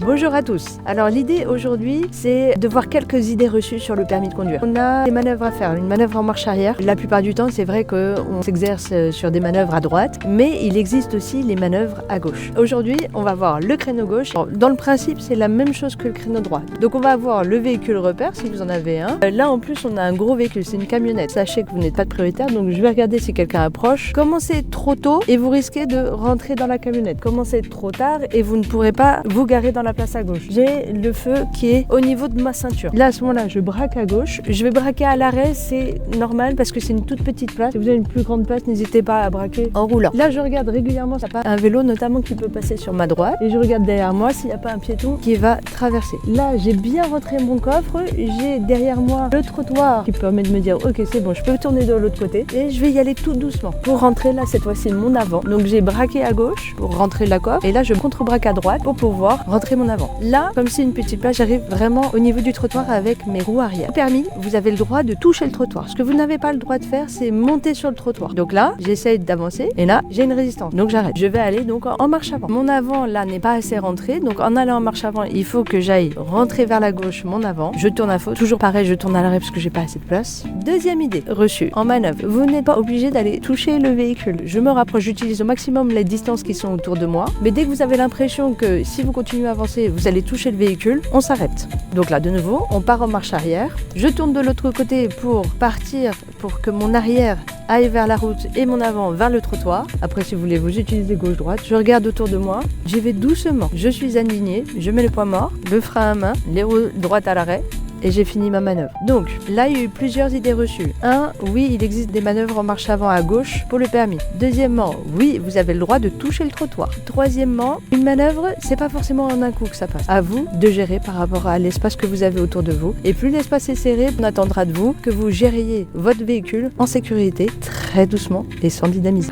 Bonjour à tous. Alors l'idée aujourd'hui, c'est de voir quelques idées reçues sur le permis de conduire. On a des manœuvres à faire, une manœuvre en marche arrière. La plupart du temps, c'est vrai qu'on s'exerce sur des manœuvres à droite, mais il existe aussi les manœuvres à gauche. Aujourd'hui, on va voir le créneau gauche. Dans le principe, c'est la même chose que le créneau droit. Donc on va avoir le véhicule repère, si vous en avez un. Là, en plus, on a un gros véhicule, c'est une camionnette. Sachez que vous n'êtes pas de prioritaire, donc je vais regarder si quelqu'un approche. Commencez trop tôt et vous risquez de rentrer dans la camionnette. Commencez trop tard et vous ne pourrez pas vous garer dans la place à gauche. J'ai le feu qui est au niveau de ma ceinture. Là, à ce moment-là, je braque à gauche. Je vais braquer à l'arrêt, c'est normal parce que c'est une toute petite place. Si vous avez une plus grande place, n'hésitez pas à braquer en roulant. Là, je regarde régulièrement s'il n'y a pas un vélo, notamment qui peut passer sur ma droite. Et je regarde derrière moi s'il n'y a pas un piéton qui va traverser. Là, j'ai bien rentré mon coffre. J'ai derrière moi le trottoir qui permet de me dire, ok, c'est bon, je peux tourner de l'autre côté. Et je vais y aller tout doucement pour rentrer là, cette fois-ci, mon avant. Donc, j'ai braqué à gauche pour rentrer la coffre. Et là, je contre-braque à droite pour pouvoir rentrer mon avant. Là, comme c'est une petite place, j'arrive vraiment au niveau du trottoir avec mes roues arrière. Au permis, vous avez le droit de toucher le trottoir. Ce que vous n'avez pas le droit de faire, c'est monter sur le trottoir. Donc là, j'essaye d'avancer et là, j'ai une résistance. Donc j'arrête. Je vais aller donc en marche avant. Mon avant, là, n'est pas assez rentré. Donc en allant en marche avant, il faut que j'aille rentrer vers la gauche mon avant. Je tourne à faute. Toujours pareil, je tourne à l'arrêt parce que j'ai pas assez de place. Deuxième idée reçue en manœuvre. Vous n'êtes pas obligé d'aller toucher le véhicule. Je me rapproche, j'utilise au maximum les distances qui sont autour de moi. Mais dès que vous avez l'impression que si vous continuez à avancer, vous allez toucher le véhicule, on s'arrête. Donc là, de nouveau, on part en marche arrière. Je tourne de l'autre côté pour partir, pour que mon arrière aille vers la route et mon avant vers le trottoir. Après, si vous voulez, vous utilisez gauche-droite. Je regarde autour de moi, j'y vais doucement. Je suis alignée, je mets le poids mort, le frein à main, les roues droites à l'arrêt. Et j'ai fini ma manœuvre. Donc là, il y a eu plusieurs idées reçues. Oui, il existe des manœuvres en marche avant à gauche pour le permis. Deuxièmement, oui, vous avez le droit de toucher le trottoir. Troisièmement, une manœuvre, c'est pas forcément en un coup que ça passe. À vous de gérer par rapport à l'espace que vous avez autour de vous. Et plus l'espace est serré, on attendra de vous que vous gériez votre véhicule en sécurité, très doucement et sans dynamisme.